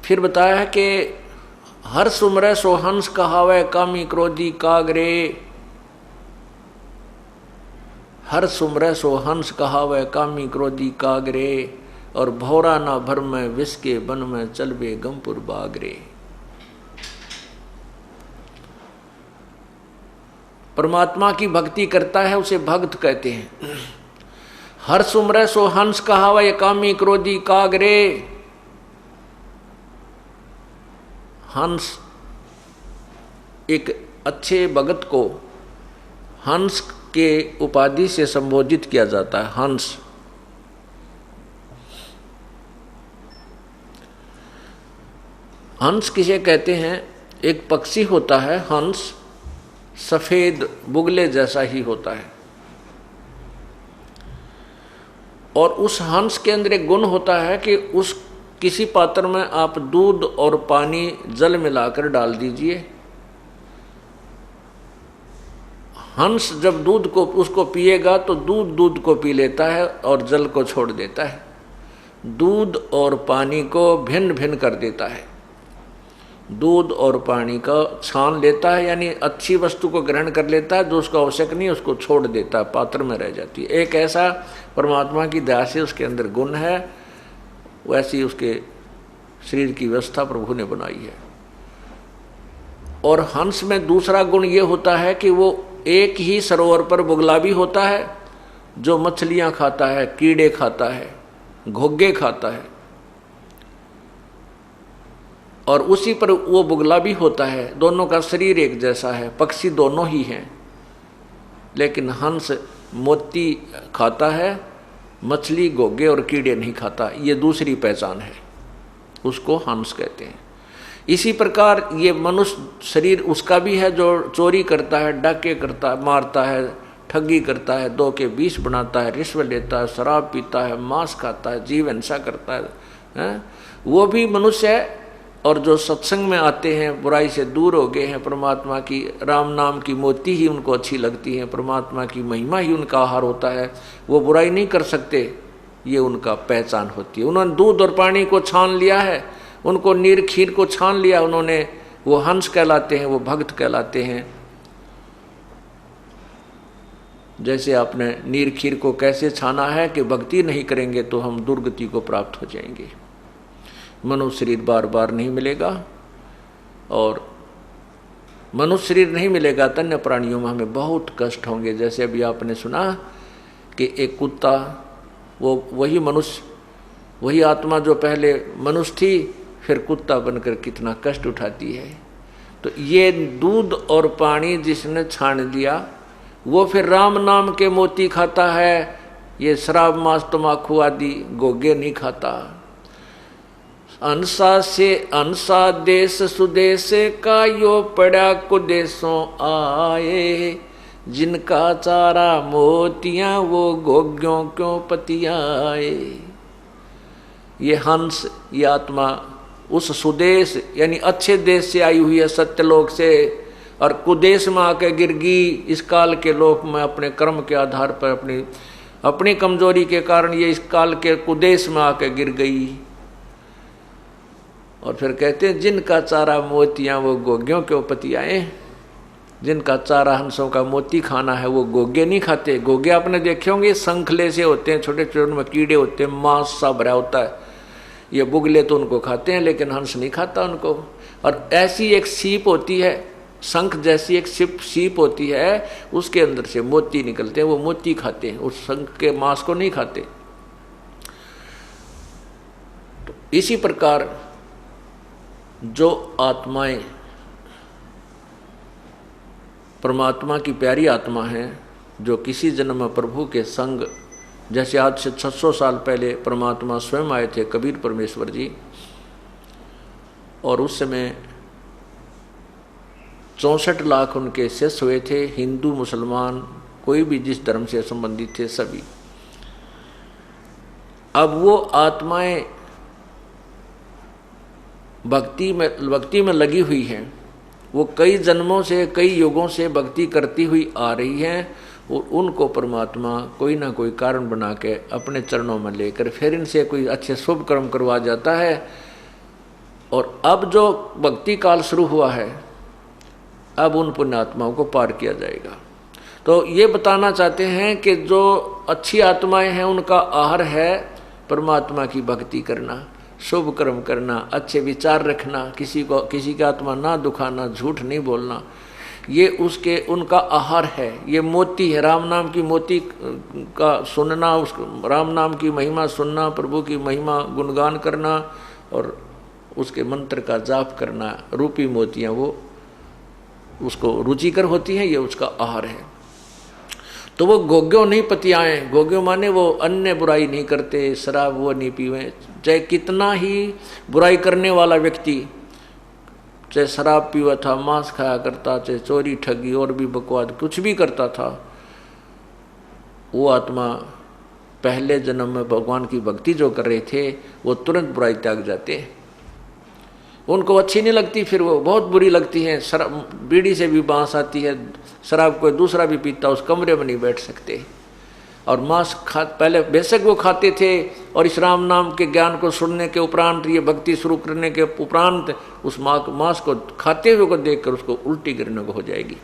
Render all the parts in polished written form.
फिर बताया है कि हर सुमरै सो हंस कहावै कामी क्रोधी कागरे। हर सुमरै सो हंस कहावै कामी क्रोधी कागरे, और भौरा ना भर में विष के बन में चलबे गमपुर बागरे। परमात्मा की भक्ति करता है उसे भक्त कहते हैं। हर सुमरै सो हंस कहावै कामी क्रोधी कागरे। हंस, एक अच्छे भगत को हंस के उपाधि से संबोधित किया जाता है। हंस हंस किसे कहते हैं? एक पक्षी होता है हंस, सफेद बुगले जैसा ही होता है, और उस हंस के अंदर एक गुण होता है कि उस किसी पात्र में आप दूध और पानी जल मिलाकर डाल दीजिए, हंस जब दूध को उसको पिएगा तो दूध को पी लेता है और जल को छोड़ देता है, दूध और पानी को भिन्न भिन्न कर देता है, दूध और पानी का छान लेता है, यानी अच्छी वस्तु को ग्रहण कर लेता है, जो उसको आवश्यक नहीं उसको छोड़ देता है, पात्र में रह जाती है। एक ऐसा परमात्मा की दया से उसके अंदर गुण है, वैसी उसके शरीर की व्यवस्था प्रभु ने बनाई है। और हंस में दूसरा गुण ये होता है कि वो एक ही सरोवर पर बुगला भी होता है, जो मछलियां खाता है, कीड़े खाता है, घोंघे खाता है, और उसी पर वो बुगला भी होता है। दोनों का शरीर एक जैसा है, पक्षी दोनों ही हैं, लेकिन हंस मोती खाता है, मछली घोंघे और कीड़े नहीं खाता। ये दूसरी पहचान है, उसको हंस कहते हैं। इसी प्रकार ये मनुष्य शरीर उसका भी है जो चोरी करता है, डाके करता है, मारता है, ठगी करता है, 2 के 20 बनाता है, रिश्वत लेता है, शराब पीता है, मांस खाता है, जीव हिंसा करता है, वो भी मनुष्य है। और जो सत्संग में आते हैं, बुराई से दूर हो गए हैं, परमात्मा की राम नाम की मोती ही उनको अच्छी लगती है, परमात्मा की महिमा ही उनका आहार होता है, वो बुराई नहीं कर सकते, ये उनका पहचान होती है। उन्होंने दूध और पानी को छान लिया है, उनको नीर खीर को छान लिया उन्होंने, वो हंस कहलाते हैं, वो भक्त कहलाते हैं। जैसे आपने नीर खीर को कैसे छाना है कि भक्ति नहीं करेंगे तो हम दुर्गति को प्राप्त हो जाएंगे, मनुष्य शरीर बार बार नहीं मिलेगा, और मनुष्य शरीर नहीं मिलेगा तो अन्य प्राणियों में हमें बहुत कष्ट होंगे। जैसे अभी आपने सुना कि एक कुत्ता, वो वही मनुष्य, वही आत्मा जो पहले मनुष्य थी फिर कुत्ता बनकर कितना कष्ट उठाती है। तो ये दूध और पानी जिसने छान लिया वो फिर राम नाम के मोती खाता है, ये शराब मांस तमाकू आदि घोंघे नहीं खाता। अंसा से अंसा देश सुदेश का यो पड़ा कुदेशों आए, जिनका चारा मोतियां वो घोंघियों क्यों पतियाए। ये हंस, ये आत्मा उस सुदेश यानी अच्छे देश से आई हुई है, सत्यलोक से, और कुदेश में आके गिर गई इस काल के लोक में अपने कर्म के आधार पर, अपनी कमजोरी के कारण ये इस काल के कुदेश में आके गिर गई। और फिर कहते हैं जिनका चारा मोतियां वो घोंघियों क्यों पतियाए। जिनका चारा हंसों का मोती खाना है वो घोंघे नहीं खाते। घोंघे आपने देखे होंगे संखले से होते हैं, छोटे छोटे उनमें कीड़े होते हैं, मांस सा भरा होता है, ये बुगले तो उनको खाते हैं लेकिन हंस नहीं खाता उनको। और ऐसी एक सीप होती है, शंख जैसी एक सीप होती है, उसके अंदर से मोती निकलते हैं, वो मोती खाते हैं, उस शंख के मांस को नहीं खाते। तो इसी प्रकार जो आत्माएं परमात्मा की प्यारी आत्मा हैं, जो किसी जन्म में प्रभु के संग, जैसे आज से 600 साल पहले परमात्मा स्वयं आए थे कबीर परमेश्वर जी, और उस समय 64 लाख उनके शिष्य हुए थे, हिंदू मुसलमान कोई भी जिस धर्म से संबंधित थे सभी। अब वो आत्माएं भक्ति में लगी हुई हैं, वो कई जन्मों से कई युगों से भक्ति करती हुई आ रही हैं, और उनको परमात्मा कोई ना कोई कारण बना के अपने चरणों में लेकर फिर इनसे कोई अच्छे शुभ कर्म करवा जाता है, और अब जो भक्ति काल शुरू हुआ है, अब उन पुण्यात्माओं को पार किया जाएगा। तो ये बताना चाहते हैं कि जो अच्छी आत्माएं हैं उनका आहार है परमात्मा की भक्ति करना, शुभ कर्म करना, अच्छे विचार रखना, किसी की आत्मा ना दुखाना, झूठ नहीं बोलना, ये उनका आहार है। ये मोती है, राम नाम की मोती का सुनना, उस राम नाम की महिमा सुनना, प्रभु की महिमा गुणगान करना और उसके मंत्र का जाप करना, रूपी मोतियाँ वो उसको रुचिकर होती हैं, ये उसका आहार है। तो वो गोग्यो नहीं पतियाएँ, गोग्यो माने वो अन्य बुराई नहीं करते, शराब वो नहीं पीवे, चाहे कितना ही बुराई करने वाला व्यक्ति, चाहे शराब पीवा था, मांस खाया करता, चाहे चोरी ठगी और भी बकवाद कुछ भी करता था, वो आत्मा पहले जन्म में भगवान की भक्ति जो कर रहे थे वो तुरंत बुराई त्याग जाते। उनको अच्छी नहीं लगती, फिर वो बहुत बुरी लगती है। शराब, बीड़ी से भी बांस आती है, शराब कोई दूसरा भी पीता, उस कमरे में नहीं बैठ सकते। और मांस पहले बेशक वो खाते थे, और इस राम नाम के ज्ञान को सुनने के उपरांत, ये भक्ति शुरू करने के उपरांत उस मांस को खाते हुए को देखकर उसको उल्टी गिरने को हो जाएगी।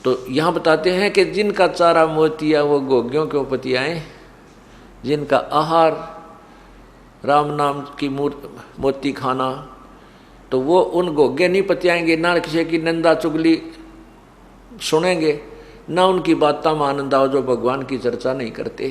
तो यहाँ बताते हैं कि जिनका चारा मोतिया वो गोग्यों के उपतियाएँ, जिनका आहार राम नाम की मोती खाना, तो वो उन गोग्य नहीं पतियाएंगे, ना किसी की निंदा चुगली सुनेंगे, ना उनकी बातों में आनंद आओ जो भगवान की चर्चा नहीं करते।